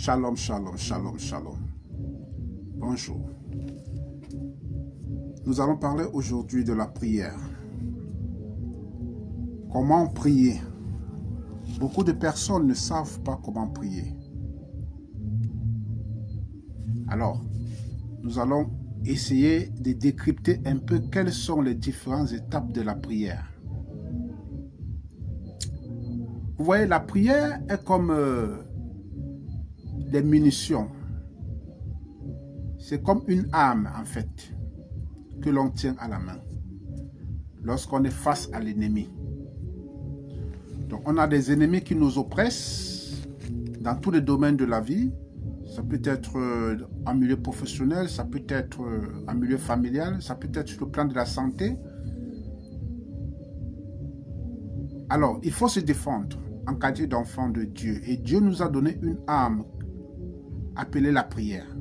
Shalom, shalom, shalom, shalom. Bonjour. Nous allons parler aujourd'hui de la prière. Comment prier? Beaucoup de personnes ne savent pas comment prier. Alors, nous allons essayer de décrypter un peu quelles sont les différentes étapes de la prière. Vous voyez, la prière est comme des munitions. C'est comme une arme, en fait, que l'on tient à la main lorsqu'on est face à l'ennemi. Donc, on a des ennemis qui nous oppressent dans tous les domaines de la vie. Ça peut être en milieu professionnel, ça peut être en milieu familial, ça peut être sur le plan de la santé. Alors, il faut se défendre en qualité d'enfant de Dieu. Et Dieu nous a donné une arme appelée la prière.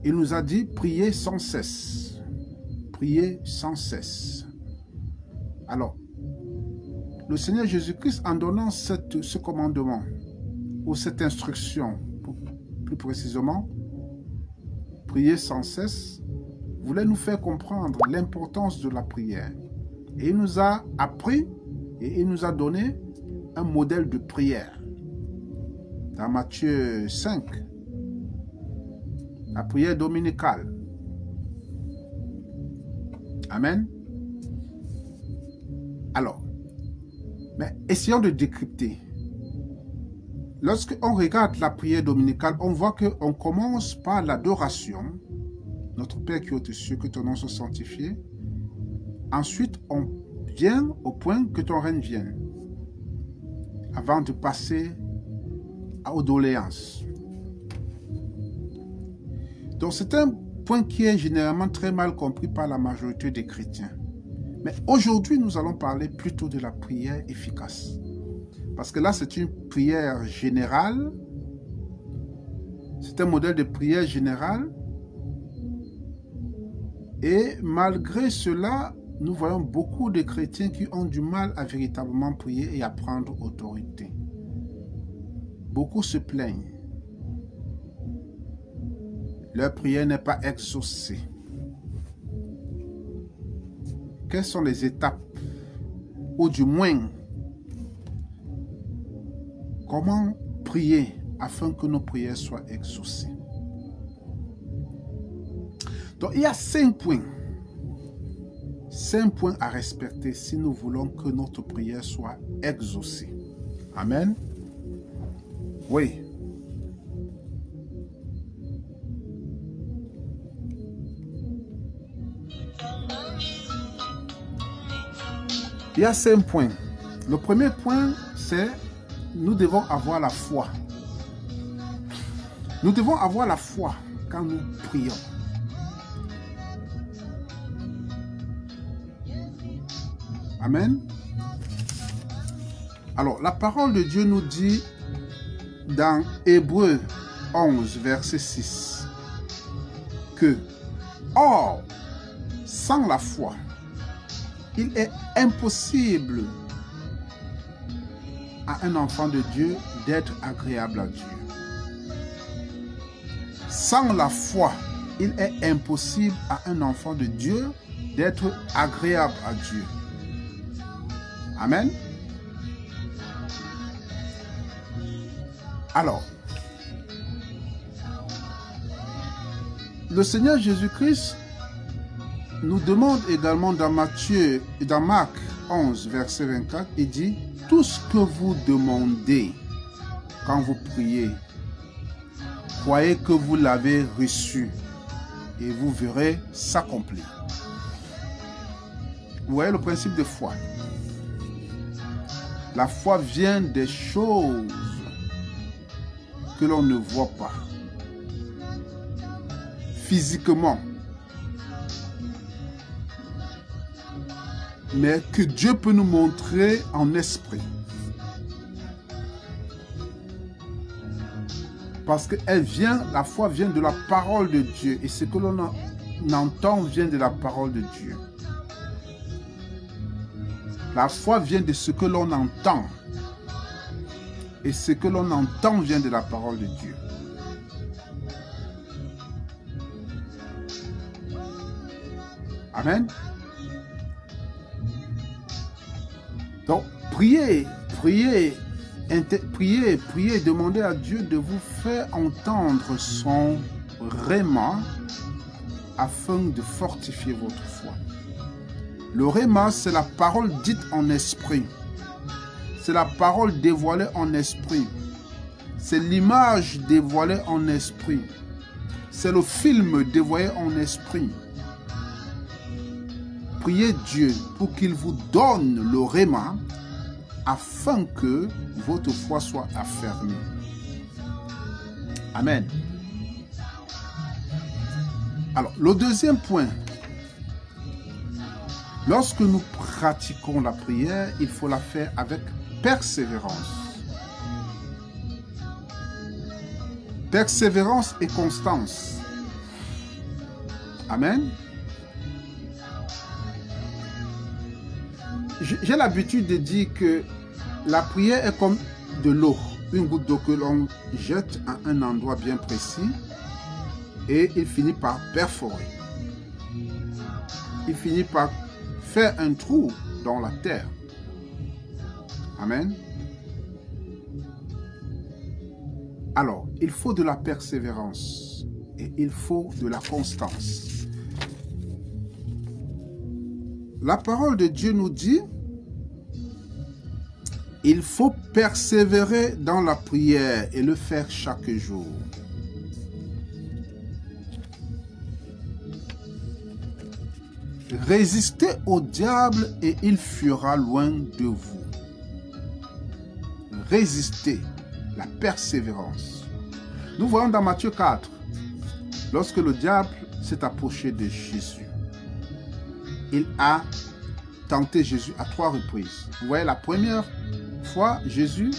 Il nous a dit, priez sans cesse. Priez sans cesse. Alors, le Seigneur Jésus-Christ, en donnant ce commandement, ou cette instruction, plus précisément, prier sans cesse, voulait nous faire comprendre l'importance de la prière. Et il nous a appris et il nous a donné un modèle de prière. Dans Matthieu 5, la prière dominicale. Amen. Alors, mais essayons de décrypter. Lorsqu'on regarde la prière dominicale, on voit qu'on commence par l'adoration. Notre Père qui est aux cieux, que ton nom soit sanctifié. Ensuite, on vient au point que ton règne vienne. Avant de passer aux doléances. Donc c'est un point qui est généralement très mal compris par la majorité des chrétiens. Mais aujourd'hui, nous allons parler plutôt de la prière efficace. Parce que là, c'est une prière générale. C'est un modèle de prière générale. Et malgré cela, nous voyons beaucoup de chrétiens qui ont du mal à véritablement prier et à prendre autorité. Beaucoup se plaignent. Leur prière n'est pas exaucée. Quelles sont les étapes? Ou du moins, comment prier afin que nos prières soient exaucées? Donc, il y a 5 points. 5 points à respecter si nous voulons que notre prière soit exaucée. Amen. Oui. Il y a 5 points. Le premier point, c'est nous devons avoir la foi. Nous devons avoir la foi quand nous prions. Amen. Alors, la parole de Dieu nous dit dans Hébreux 11, verset 6, que, or, sans la foi, il est impossible à un enfant de Dieu d'être agréable à Dieu. Sans la foi, il est impossible à un enfant de Dieu d'être agréable à Dieu. Amen. Alors, le Seigneur Jésus-Christ nous demande également dans Marc 11, verset 24, il dit, tout ce que vous demandez quand vous priez, croyez que vous l'avez reçu et vous verrez s'accomplir. Vous voyez le principe de foi. La foi vient des choses que l'on ne voit pas physiquement, mais que Dieu peut nous montrer en esprit. Parce que la foi vient de la parole de Dieu, et ce que l'on entend vient de la parole de Dieu. La foi vient de ce que l'on entend. Et ce que l'on entend vient de la parole de Dieu. Amen. Donc, priez, demandez à Dieu de vous faire entendre son réma afin de fortifier votre foi. Le réma, c'est la parole dite en esprit. C'est la parole dévoilée en esprit. C'est l'image dévoilée en esprit. C'est le film dévoilé en esprit. Priez Dieu pour qu'il vous donne le réma afin que votre foi soit affermie. Amen. Alors, le deuxième point. Lorsque nous pratiquons la prière, il faut la faire avec persévérance. Persévérance et constance. Amen. J'ai l'habitude de dire que la prière est comme de l'eau. Une goutte d'eau que l'on jette à un endroit bien précis et il finit par perforer. Il finit par faire un trou dans la terre. Amen. Alors, il faut de la persévérance et il faut de la constance. La parole de Dieu nous dit, il faut persévérer dans la prière et le faire chaque jour. Résistez au diable et il fuira loin de vous. Résistez, la persévérance. Nous voyons dans Matthieu 4, lorsque le diable s'est approché de Jésus, il a tenté Jésus à 3 reprises. Vous voyez, la première fois, Jésus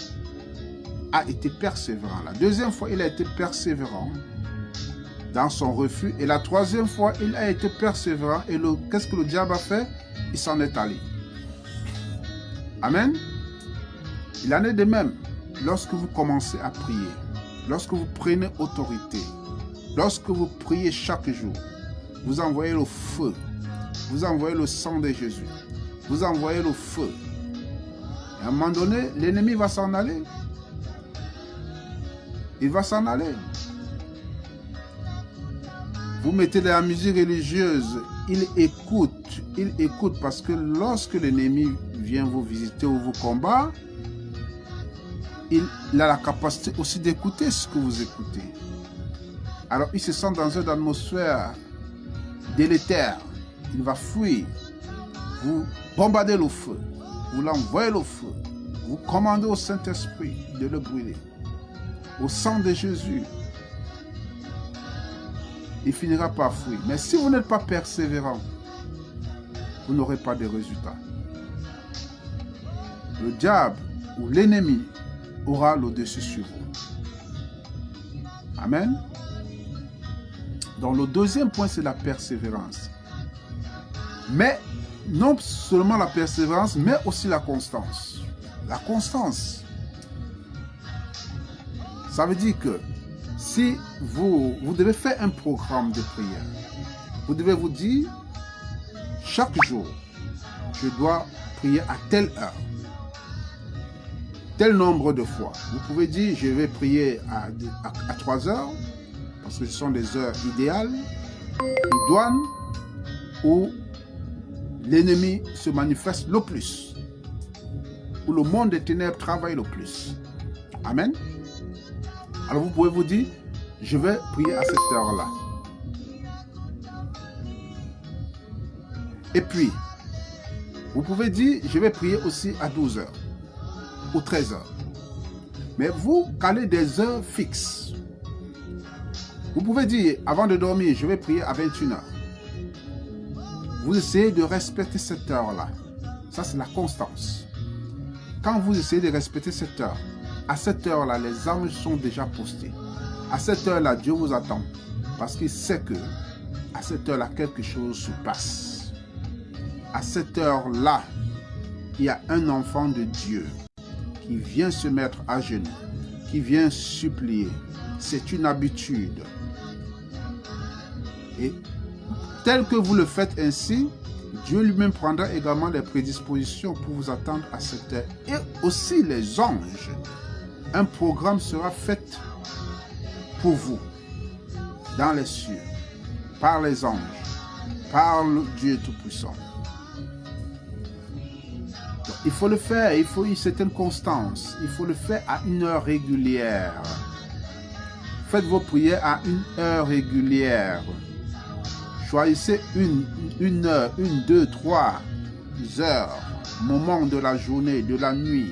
a été persévérant. La deuxième fois, il a été persévérant dans son refus. Et la troisième fois, il a été persévérant. Et qu'est-ce que le diable a fait? Il s'en est allé. Amen. Il en est de même lorsque vous commencez à prier, lorsque vous prenez autorité, lorsque vous priez chaque jour, vous envoyez le feu, vous envoyez le sang de Jésus, vous envoyez le feu. Et à un moment donné, l'ennemi va s'en aller. Il va s'en aller. Vous mettez de la musique religieuse, il écoute parce que lorsque l'ennemi vient vous visiter ou vous combat, il a la capacité aussi d'écouter ce que vous écoutez. Alors il se sent dans une atmosphère délétère. Il va fuir. Vous bombardez le feu. Vous l'envoyez le feu. Vous commandez au Saint-Esprit de le brûler. Au sang de Jésus. Il finira par fuir. Mais si vous n'êtes pas persévérant, vous n'aurez pas de résultats. Le diable ou l'ennemi aura le dessus sur vous. Amen. Donc le deuxième point, c'est la persévérance. Mais non seulement la persévérance, mais aussi la constance. La constance. Ça veut dire que si vous devez faire un programme de prière, vous devez vous dire, chaque jour, je dois prier à telle heure, tel nombre de fois. Vous pouvez dire, je vais prier à 3 heures, parce que ce sont des heures idéales, idoines, où l'ennemi se manifeste le plus, où le monde des ténèbres travaille le plus. Amen. Alors vous pouvez vous dire, je vais prier à cette heure-là. Et puis, vous pouvez dire, je vais prier aussi à 12 heures ou 13 heures. Mais vous calez des heures fixes. Vous pouvez dire, avant de dormir, je vais prier à 21 heures. Vous essayez de respecter cette heure-là. Ça, c'est la constance. Quand vous essayez de respecter cette heure, à cette heure-là, les anges sont déjà postés. À cette heure-là, Dieu vous attend. Parce qu'il sait que à cette heure-là, quelque chose se passe. À cette heure-là, il y a un enfant de Dieu qui vient se mettre à genoux, qui vient supplier. C'est une habitude. Et tel que vous le faites ainsi, Dieu lui-même prendra également des prédispositions pour vous attendre à cette heure. Et aussi les anges. Un programme sera fait pour vous dans les cieux, par les anges, par le Dieu Tout-Puissant. Il faut le faire, il faut une certaine constance. Il faut le faire à une heure régulière. Faites vos prières à une heure régulière. Choisissez une heure, 1, 2, 3 heures, moment de la journée, de la nuit.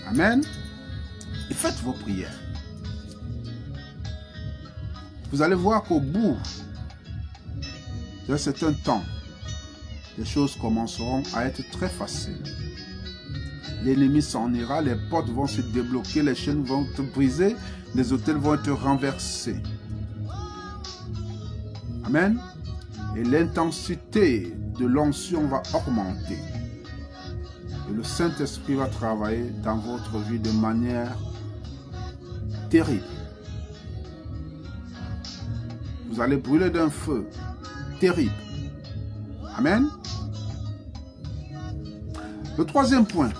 Amen. Et faites vos prières. Vous allez voir qu'au bout d'un certain temps, les choses commenceront à être très faciles. L'ennemi s'en ira, les portes vont se débloquer, les chaînes vont être brisées, les autels vont être renversés. Amen. Et l'intensité de l'onction va augmenter. Et le Saint-Esprit va travailler dans votre vie de manière terrible. Vous allez brûler d'un feu terrible. Amen. Le troisième point.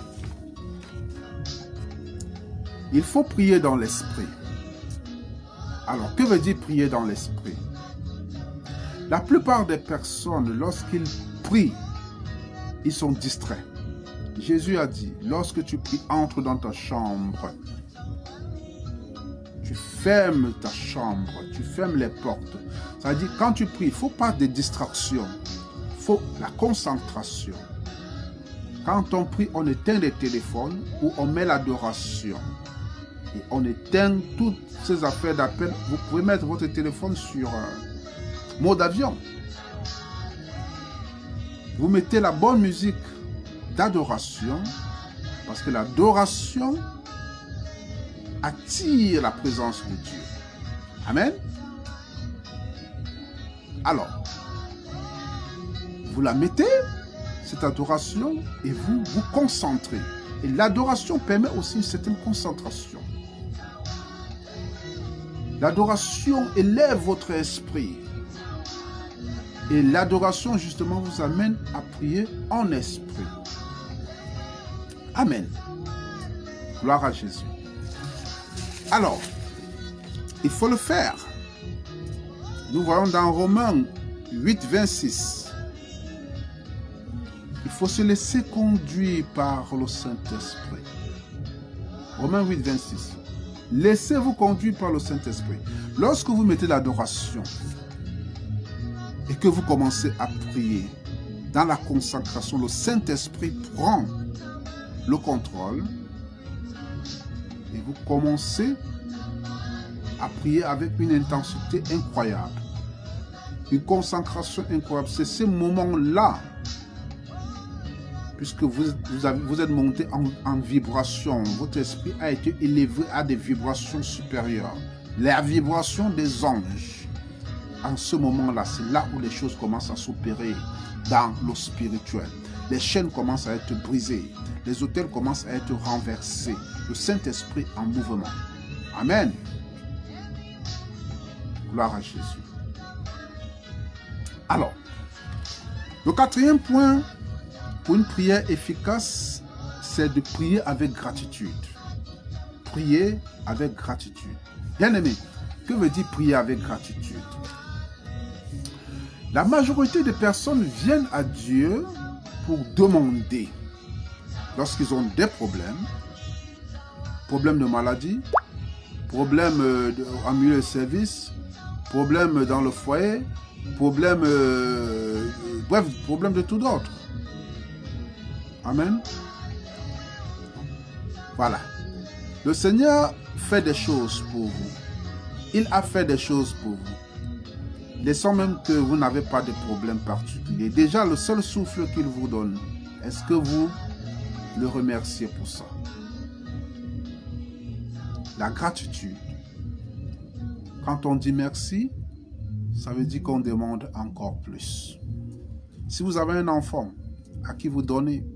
Il faut prier dans l'esprit. Alors, que veut dire prier dans l'esprit? La plupart des personnes, lorsqu'ils prient, ils sont distraits. Jésus a dit, lorsque tu pries, entre dans ta chambre. Tu fermes ta chambre, tu fermes les portes. Ça veut dire, quand tu pries, il ne faut pas de distraction. Il faut la concentration. Quand on prie, on éteint les téléphones ou on met l'adoration. Et on éteint toutes ces affaires d'appel. Vous pouvez mettre votre téléphone sur mode avion. Vous mettez la bonne musique d'adoration parce que l'adoration attire la présence de Dieu. Amen. Alors, vous la mettez, cette adoration, et vous vous concentrez. Et l'adoration permet aussi une certaine concentration. L'adoration élève votre esprit. Et l'adoration, justement, vous amène à prier en esprit. Amen. Gloire à Jésus. Alors, il faut le faire. Nous voyons dans Romains 8, 26. Il faut se laisser conduire par le Saint-Esprit. Romains 8, 26. Laissez-vous conduire par le Saint-Esprit. Lorsque vous mettez l'adoration et que vous commencez à prier dans la consacration, le Saint-Esprit prend le contrôle et vous commencez à prier avec une intensité incroyable, une consacration incroyable. C'est ces moments-là, puisque vous êtes monté en vibration, votre esprit a été élevé à des vibrations supérieures, la vibration des anges. En ce moment-là, c'est là où les choses commencent à s'opérer dans le spirituel. Les chaînes commencent à être brisées, les autels commencent à être renversés, le Saint-Esprit en mouvement. Amen. Gloire à Jésus. Alors, le quatrième point pour une prière efficace, c'est de prier avec gratitude. Prier avec gratitude. Bien-aimé, que veut dire prier avec gratitude? La majorité des personnes viennent à Dieu pour demander, lorsqu'ils ont des problèmes de maladie, problèmes en milieu de service, problèmes dans le foyer, problèmes, bref, problèmes de tout d'autre. Amen. Voilà. Le Seigneur fait des choses pour vous. Il a fait des choses pour vous. Laissons même que vous n'avez pas de problème particulier. Déjà, le seul souffle qu'il vous donne, est-ce que vous le remerciez pour ça? La gratitude. Quand on dit merci, ça veut dire qu'on demande encore plus. Si vous avez un enfant à qui vous donnez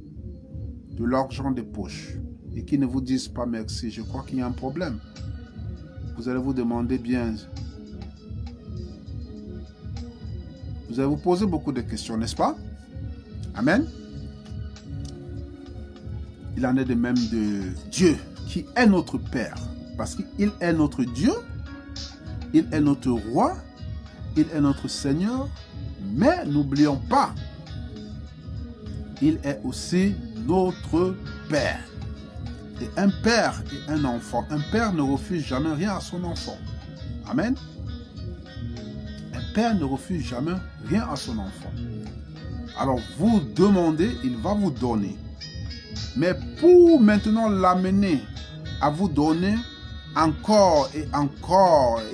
de l'argent de poche et qui ne vous disent pas merci, je crois qu'il y a un problème. Vous allez vous demander bien. Vous allez vous poser beaucoup de questions, n'est-ce pas? Amen. Il en est de même de Dieu, qui est notre Père. Parce qu'il est notre Dieu, il est notre Roi, il est notre Seigneur. Mais n'oublions pas, il est aussi notre Père. Et un père et un enfant, un père ne refuse jamais rien à son enfant. Amen. Un père ne refuse jamais rien à son enfant. Alors vous demandez, il va vous donner. Mais pour maintenant l'amener à vous donner encore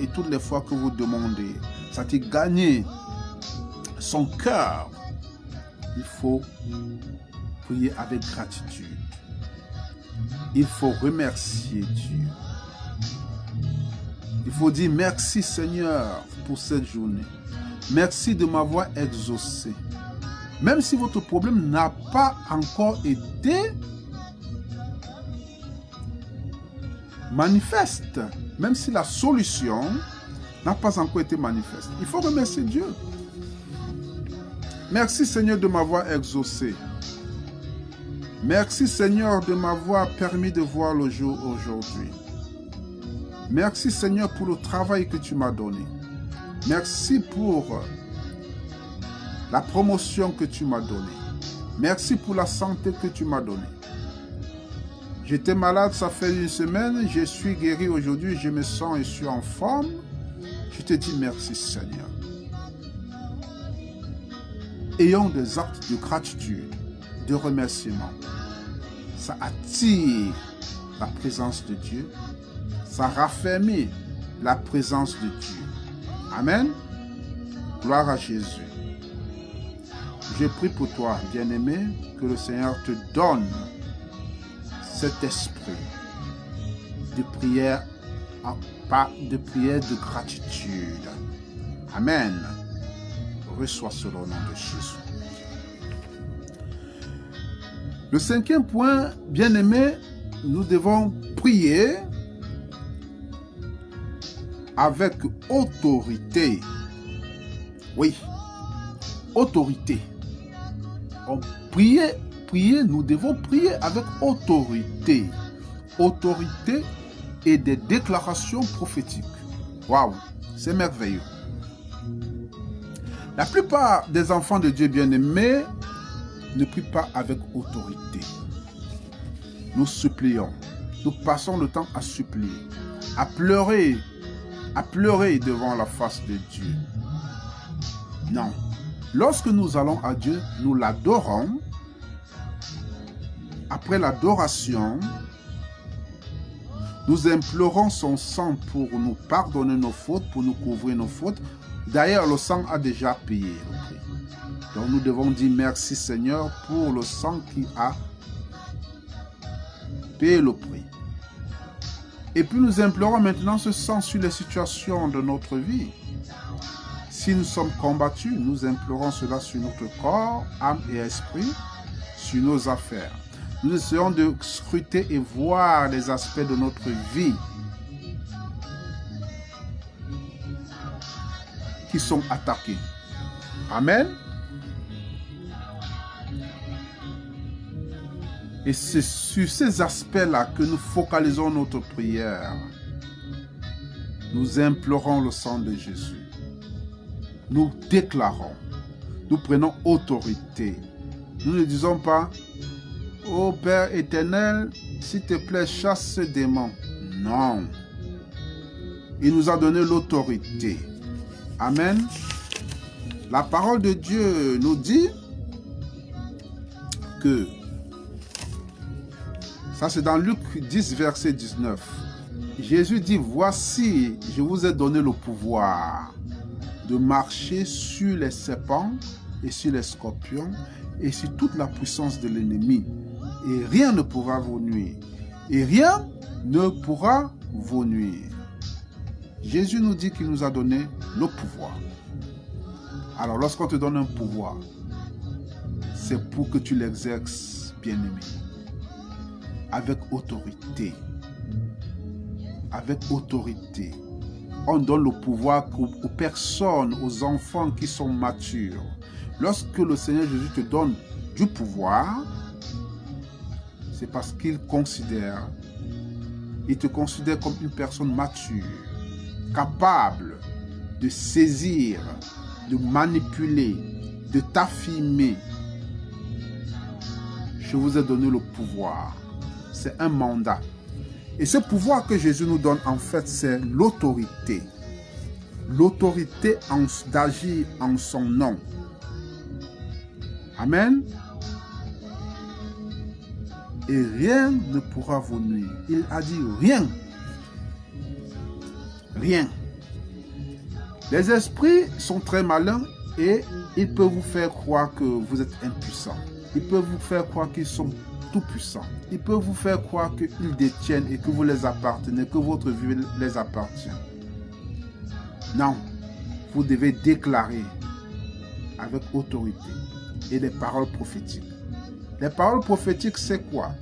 et toutes les fois que vous demandez, ça te gagne son cœur, il faut prier avec gratitude. Il faut remercier Dieu. Il faut dire merci Seigneur pour cette journée. Merci de m'avoir exaucé. Même si votre problème n'a pas encore été manifeste, même si la solution n'a pas encore été manifeste, il faut remercier Dieu. Merci Seigneur de m'avoir exaucé. Merci Seigneur de m'avoir permis de voir le jour aujourd'hui. Merci Seigneur pour le travail que tu m'as donné. Merci pour la promotion que tu m'as donnée. Merci pour la santé que tu m'as donnée. J'étais malade, ça fait une semaine, je suis guéri aujourd'hui, je me sens et je suis en forme. Je te dis merci Seigneur. Ayons des actes de gratitude, de remerciement. Ça attire la présence de Dieu. Ça raffermit la présence de Dieu. Amen. Gloire à Jésus. Je prie pour toi, bien-aimé, que le Seigneur te donne cet esprit de prière, de gratitude. Amen. Reçois cela au nom de Jésus. Le cinquième point, bien-aimé, nous devons prier avec autorité. Oui, autorité. Nous devons prier avec autorité. Autorité et des déclarations prophétiques. Waouh, c'est merveilleux. La plupart des enfants de Dieu bien-aimés ne prient pas avec autorité. Nous supplions. Nous passons le temps à supplier, à pleurer devant la face de Dieu. Non. Lorsque nous allons à Dieu, nous l'adorons. Après l'adoration, nous implorons son sang pour nous pardonner nos fautes, pour nous couvrir nos fautes. D'ailleurs, le sang a déjà payé le prix. Donc nous devons dire merci Seigneur pour le sang qui a payé le prix. Et puis nous implorons maintenant ce sang sur les situations de notre vie. Si nous sommes combattus, nous implorons cela sur notre corps, âme et esprit, sur nos affaires. Nous essayons de scruter et voir les aspects de notre vie qui sont attaqués. Amen. Et c'est sur ces aspects-là que nous focalisons notre prière. Nous implorons le sang de Jésus. Nous déclarons. Nous prenons autorité. Nous ne disons pas, ô Père éternel, s'il te plaît, chasse ce démon. Non. Il nous a donné l'autorité. Amen. La parole de Dieu nous dit que, ça c'est dans Luc 10, verset 19. Jésus dit, voici, je vous ai donné le pouvoir de marcher sur les serpents et sur les scorpions et sur toute la puissance de l'ennemi. Et rien ne pourra vous nuire. Et rien ne pourra vous nuire. Jésus nous dit qu'il nous a donné le pouvoir. Alors lorsqu'on te donne un pouvoir, c'est pour que tu l'exerces, bien-aimé. avec autorité. Avec autorité. On donne le pouvoir aux personnes, aux enfants qui sont matures. Lorsque le Seigneur Jésus te donne du pouvoir, c'est parce qu'il te considère comme une personne mature, capable de saisir, de manipuler, de t'affirmer. Je vous ai donné le pouvoir. C'est un mandat. Et ce pouvoir que Jésus nous donne, en fait, c'est l'autorité. L'autorité d'agir en son nom. Amen. Et rien ne pourra vous nuire. Il a dit rien. Rien. Les esprits sont très malins et ils peuvent vous faire croire que vous êtes impuissant. Ils peuvent vous faire croire qu'ils sont tout-puissants. Ils peuvent vous faire croire qu'ils détiennent et que vous les appartenez, que votre vie les appartient. Non, vous devez déclarer avec autorité et les paroles prophétiques. Les paroles prophétiques, c'est quoi?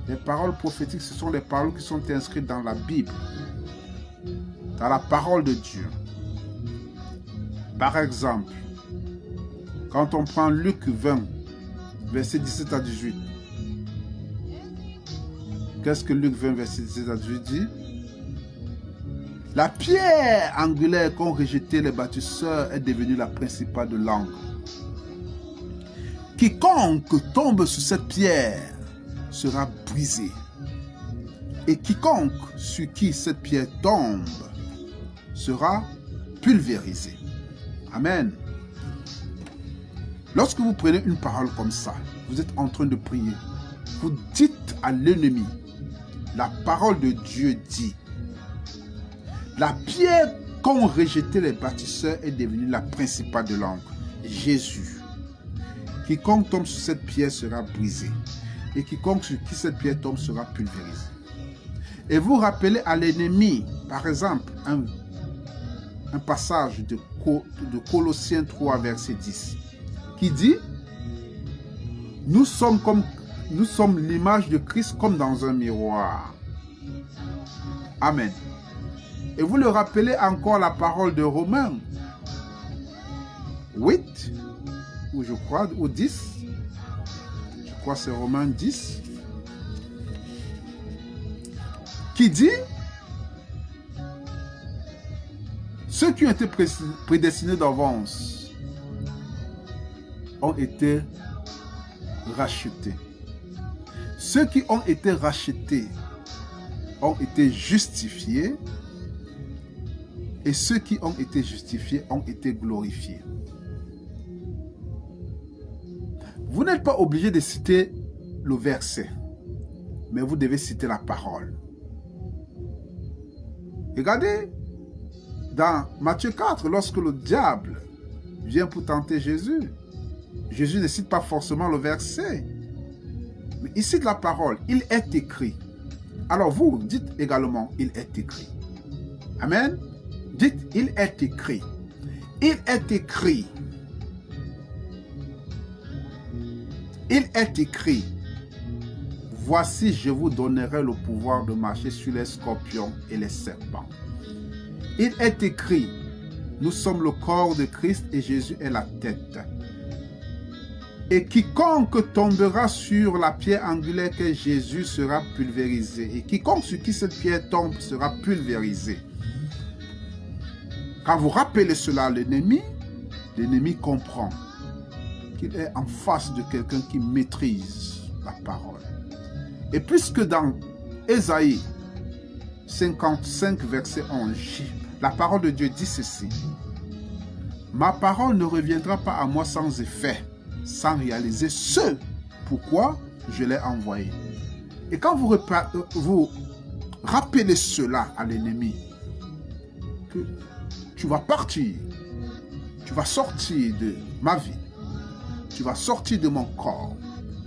Les paroles prophétiques, ce sont les paroles qui sont inscrites dans la Bible, dans la parole de Dieu. Par exemple, quand on prend Luc 20, verset 17 à 18, qu'est-ce que Luc 20, verset 17 à 18 dit? La pierre angulaire qu'ont rejeté les bâtisseurs est devenue la principale de l'angle. Quiconque tombe sur cette pierre sera brisé. Et quiconque sur qui cette pierre tombe sera pulvérisé. Amen. Lorsque vous prenez une parole comme ça, vous êtes en train de prier. Vous dites à l'ennemi, la parole de Dieu dit, la pierre qu'ont rejeté les bâtisseurs est devenue la principale de l'angle. Jésus. Quiconque tombe sur cette pierre sera brisé. Et quiconque sur qui cette pierre tombe sera pulvérisé. Et vous rappelez à l'ennemi, par exemple, un passage de Colossiens 3, verset 10, qui dit, nous sommes l'image de Christ comme dans un miroir. Amen. Et vous le rappelez encore la parole de Romains 8, ou je crois, ou 10. Je crois que c'est Romains 10. Qui dit, ceux qui ont été prédestinés d'avance ont été rachetés. Ceux qui ont été rachetés ont été justifiés. Et ceux qui ont été justifiés ont été glorifiés. Vous n'êtes pas obligé de citer le verset, mais vous devez citer la parole. Regardez, dans Matthieu 4, lorsque le diable vient pour tenter Jésus, Jésus ne cite pas forcément le verset, mais il cite la parole. Il est écrit. Alors vous, dites également, il est écrit. Amen. Dites, il est écrit. Il est écrit. Il est écrit. Voici, je vous donnerai le pouvoir de marcher sur les scorpions et les serpents. Il est écrit. Nous sommes le corps de Christ et Jésus est la tête. Et quiconque tombera sur la pierre angulaire que Jésus sera pulvérisé. Et quiconque sur qui cette pierre tombe sera pulvérisé. Quand vous rappelez cela à l'ennemi comprend qu'il est en face de quelqu'un qui maîtrise la parole. Et puisque dans Ésaïe 55, verset 11, la parole de Dieu dit ceci, « Ma parole ne reviendra pas à moi sans effet, sans réaliser ce pourquoi je l'ai envoyé. » Et quand vous rappelez cela à l'ennemi, que tu vas partir, tu vas sortir de ma vie, tu vas sortir de mon corps,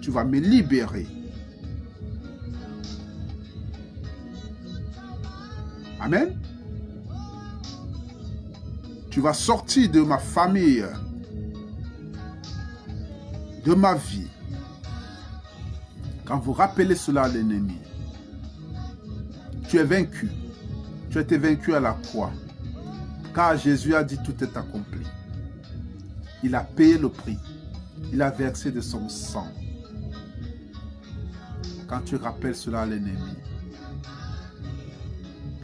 tu vas me libérer. Amen. Tu vas sortir de ma famille, de ma vie. Quand vous rappelez cela à l'ennemi, tu es vaincu. Tu as été vaincu à la croix. Car Jésus a dit tout est accompli. Il a payé le prix. Il a versé de son sang. Quand tu rappelles cela à l'ennemi,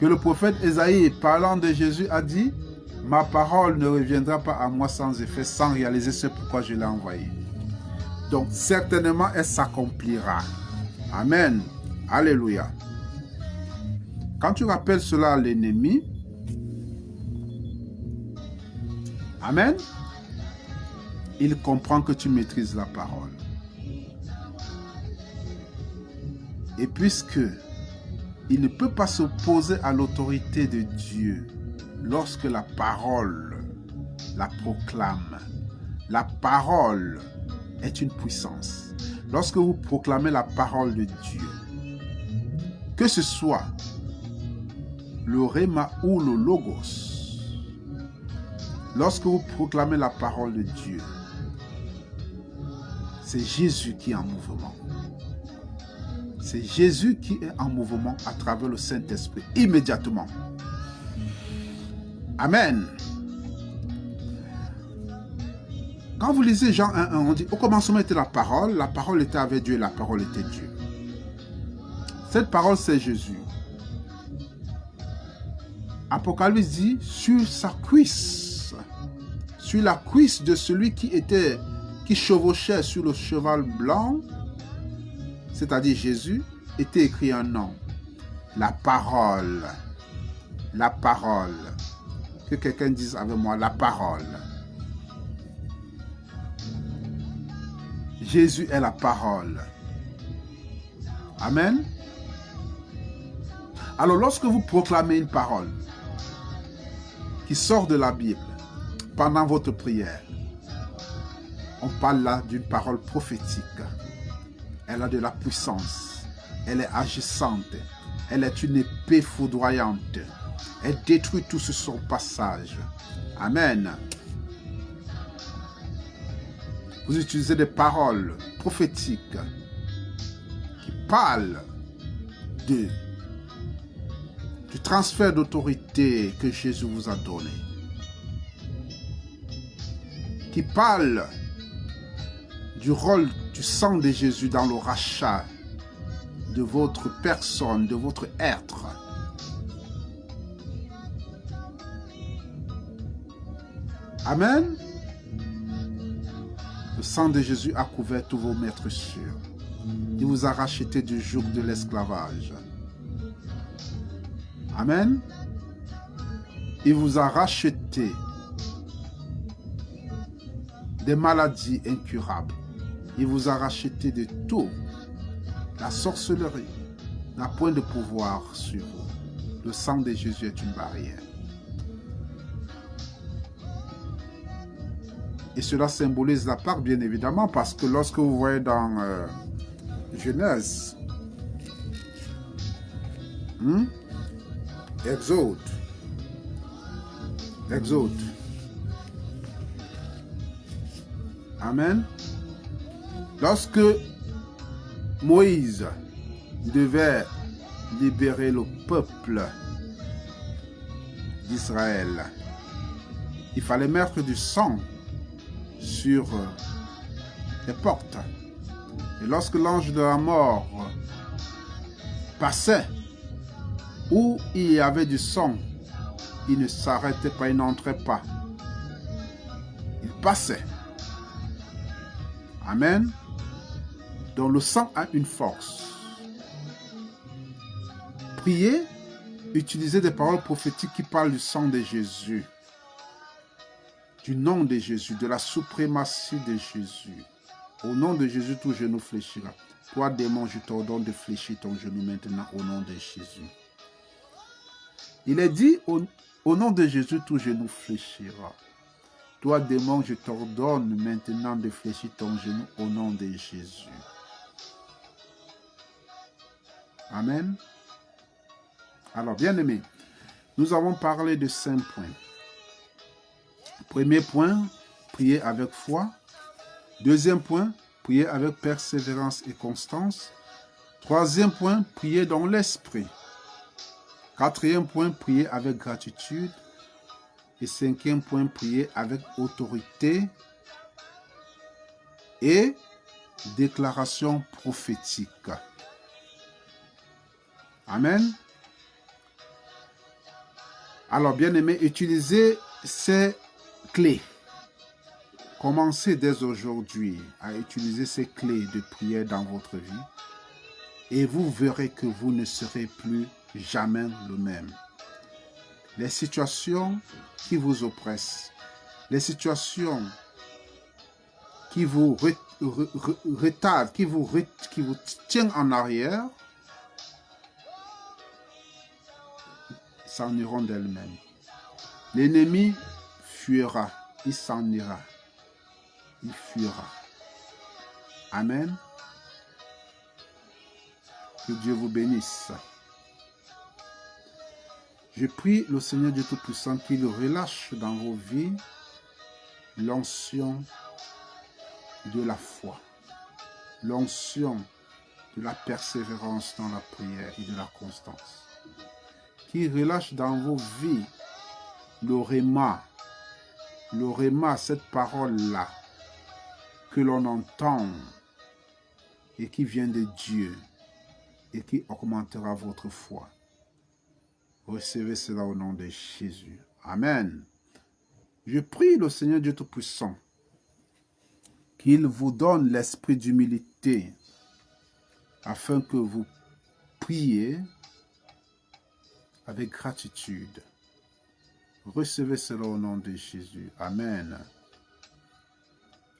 que le prophète Ésaïe, parlant de Jésus, a dit, ma parole ne reviendra pas à moi sans effet, sans réaliser ce pourquoi je l'ai envoyé. Donc, certainement, elle s'accomplira. Amen. Alléluia. Quand tu rappelles cela à l'ennemi, amen, il comprend que tu maîtrises la parole. Et puisque il ne peut pas s'opposer à l'autorité de Dieu lorsque la parole la proclame. La parole est une puissance. Lorsque vous proclamez la parole de Dieu, que ce soit le Réma ou le Logos, lorsque vous proclamez la parole de Dieu, c'est Jésus qui est en mouvement. C'est Jésus qui est en mouvement à travers le Saint-Esprit, immédiatement. Amen. Quand vous lisez Jean 1:1, on dit, au commencement était la parole était avec Dieu et la parole était Dieu. Cette parole, c'est Jésus. Apocalypse dit, sur sa cuisse, sur la cuisse de celui qui chevauchait sur le cheval blanc, c'est-à-dire Jésus, était écrit un nom. La parole. La parole. Que quelqu'un dise avec moi, la parole. Jésus est la parole. Amen. Alors, lorsque vous proclamez une parole qui sort de la Bible pendant votre prière, on parle là d'une parole prophétique. Elle a de la puissance. Elle est agissante. Elle est une épée foudroyante. Elle détruit tout sur son passage. Amen. Vous utilisez des paroles prophétiques qui parlent du transfert d'autorité que Jésus vous a donné. Qui parlent du rôle du sang de Jésus dans le rachat de votre personne, de votre être. Amen. Le sang de Jésus a couvert tous vos maîtres-sûrs. Il vous a racheté du joug de l'esclavage. Amen. Il vous a racheté des maladies incurables. Il vous a racheté de tout. La sorcellerie n'a point de pouvoir sur vous. Le sang de Jésus est une barrière. Et cela symbolise la part, bien évidemment, parce que lorsque vous voyez dans Genèse, Exode. Amen. Lorsque Moïse devait libérer le peuple d'Israël, il fallait mettre du sang sur les portes. Et lorsque l'ange de la mort passait, où il y avait du sang, il ne s'arrêtait pas, il n'entrait pas. Il passait. Amen. Donc le sang a une force. Priez, utilisez des paroles prophétiques qui parlent du sang de Jésus, du nom de Jésus, de la suprématie de Jésus. Au nom de Jésus, tout genou fléchira. Toi, démon, je t'ordonne de fléchir ton genou maintenant au nom de Jésus. Il est dit, au nom de Jésus, tout genou fléchira. Toi, démon, je t'ordonne maintenant de fléchir ton genou au nom de Jésus. Amen. Alors, bien-aimés, nous avons parlé de 5 points. Premier point, prier avec foi. Deuxième point, prier avec persévérance et constance. Troisième point, prier dans l'esprit. Quatrième point, prier avec gratitude. Et cinquième point, prier avec autorité et déclaration prophétique. Amen. Alors, bien-aimés, utilisez ces clés. Commencez dès aujourd'hui à utiliser ces clés de prière dans votre vie et vous verrez que vous ne serez plus jamais le même. Les situations qui vous oppressent, les situations qui vous retardent, qui vous tiennent en arrière, s'en iront d'elles-mêmes. L'ennemi fuira, il s'en ira, il fuira. Amen. Que Dieu vous bénisse. Je prie le Seigneur Dieu Tout-Puissant qu'il relâche dans vos vies l'onction de la foi, l'onction de la persévérance dans la prière et de la constance. Qu'il relâche dans vos vies le réma, cette parole-là que l'on entend et qui vient de Dieu et qui augmentera votre foi. Recevez cela au nom de Jésus. Amen. Je prie le Seigneur Dieu Tout-Puissant qu'il vous donne l'esprit d'humilité afin que vous priez avec gratitude. Recevez cela au nom de Jésus. Amen.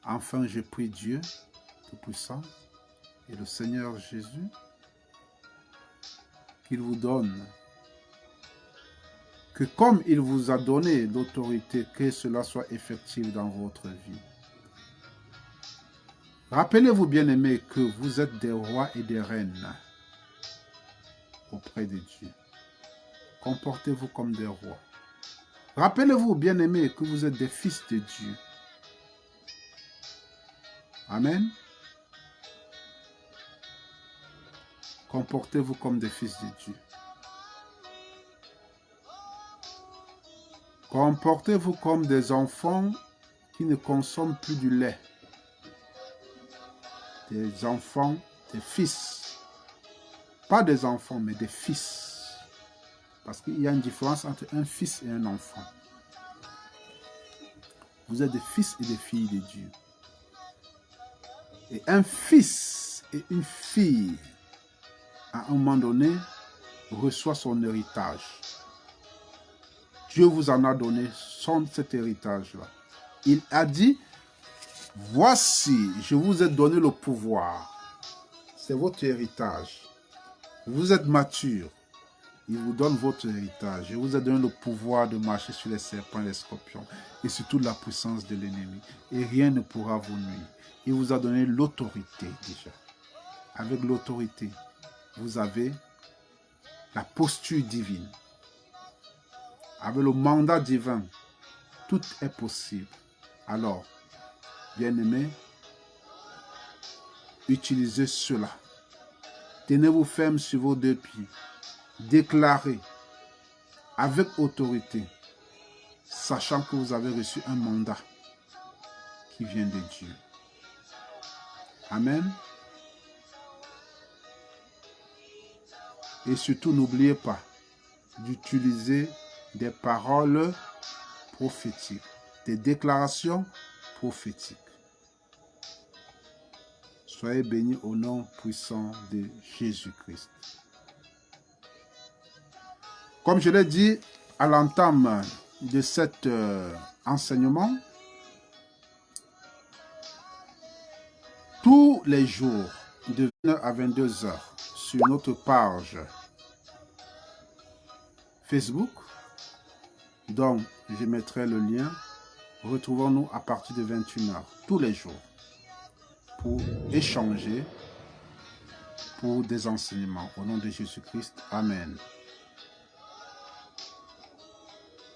Enfin, je prie Dieu Tout-Puissant et le Seigneur Jésus qu'il vous donne, que comme il vous a donné l'autorité, que cela soit effectif dans votre vie. Rappelez-vous, bien-aimés, que vous êtes des rois et des reines auprès de Dieu. Comportez-vous comme des rois. Rappelez-vous, bien-aimés, que vous êtes des fils de Dieu. Amen. Comportez-vous comme des fils de Dieu. Comportez-vous comme des enfants qui ne consomment plus du lait. Des enfants, des fils. Pas des enfants, mais des fils. Parce qu'il y a une différence entre un fils et un enfant. Vous êtes des fils et des filles de Dieu. Et un fils et une fille, à un moment donné, reçoit son héritage. Dieu vous en a donné cet héritage-là. Il a dit, voici, je vous ai donné le pouvoir. C'est votre héritage. Vous êtes mature. Il vous donne votre héritage. Je vous ai donné le pouvoir de marcher sur les serpents et les scorpions et sur toute la puissance de l'ennemi. Et rien ne pourra vous nuire. Il vous a donné l'autorité déjà. Avec l'autorité, vous avez la posture divine. Avec le mandat divin, tout est possible. Alors, bien-aimés, utilisez cela. Tenez-vous ferme sur vos deux pieds. Déclarez avec autorité, sachant que vous avez reçu un mandat qui vient de Dieu. Amen. Et surtout, n'oubliez pas d'utiliser des paroles prophétiques, des déclarations prophétiques. Soyez bénis au nom puissant de Jésus-Christ. Comme je l'ai dit à l'entame de cet enseignement, tous les jours de 21h à 22h sur notre page Facebook, donc je mettrai le lien, retrouvons-nous à partir de 21h tous les jours pour échanger pour des enseignements. Au nom de Jésus-Christ, Amen.